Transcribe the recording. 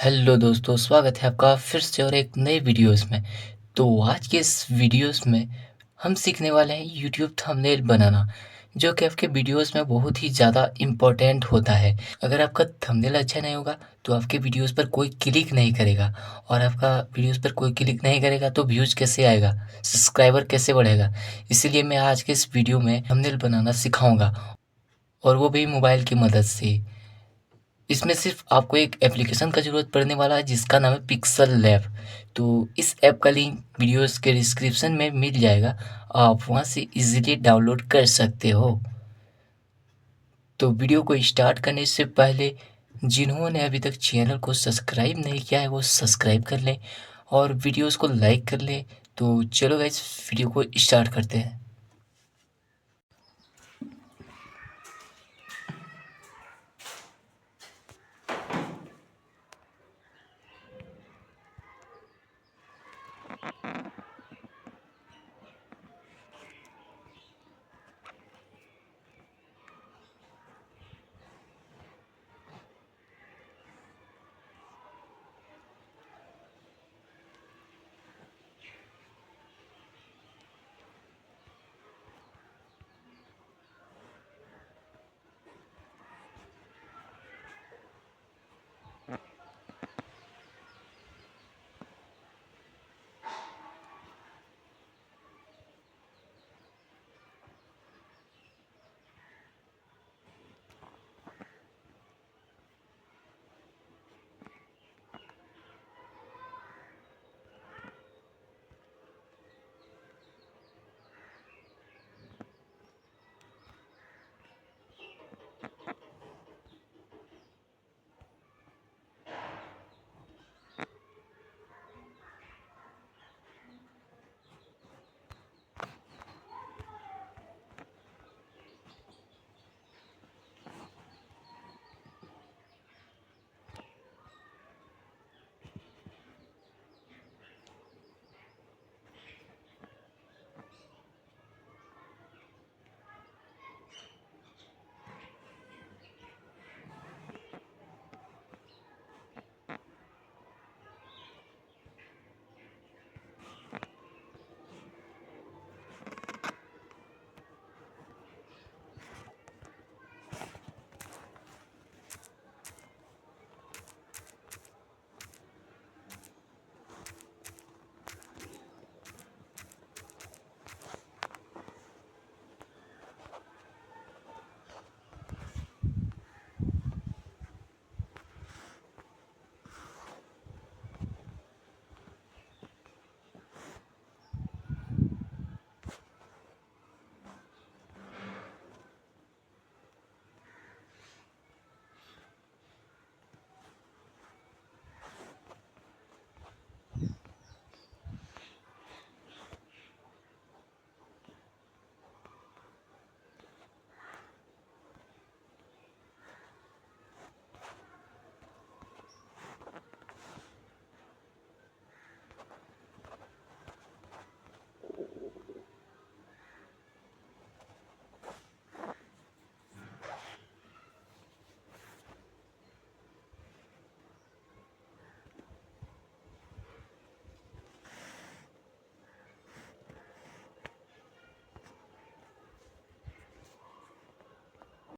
Hello दोस्तों, स्वागत है आपका फिर से और एक नए वीडियोस में। तो आज के इस वीडियोस में हम सीखने वाले हैं यूट्यूब थंबनेल बनाना, जो कि आपके वीडियोस में बहुत ही ज़्यादा इम्पोर्टेंट होता है। अगर आपका थंबनेल अच्छा नहीं होगा तो आपके वीडियोस पर कोई क्लिक नहीं करेगा, और आपका वीडियोस पर कोई क्लिक नहीं करेगा तो व्यूज़ कैसे आएगा, सब्सक्राइबर कैसे बढ़ेगा। इसीलिए मैं आज के इस वीडियो में थंबनेल बनाना सिखाऊंगा, और वो भी मोबाइल की मदद से। इसमें सिर्फ आपको एक एप्लीकेशन का ज़रूरत पड़ने वाला है जिसका नाम है पिक्सल लैब। तो इस ऐप का लिंक वीडियोस के डिस्क्रिप्शन में मिल जाएगा, आप वहाँ से इजीली डाउनलोड कर सकते हो। तो वीडियो को स्टार्ट करने से पहले जिन्होंने अभी तक चैनल को सब्सक्राइब नहीं किया है वो सब्सक्राइब कर लें और वीडियोस को लाइक कर लें। तो चलो गाइस, वीडियो को स्टार्ट करते हैं।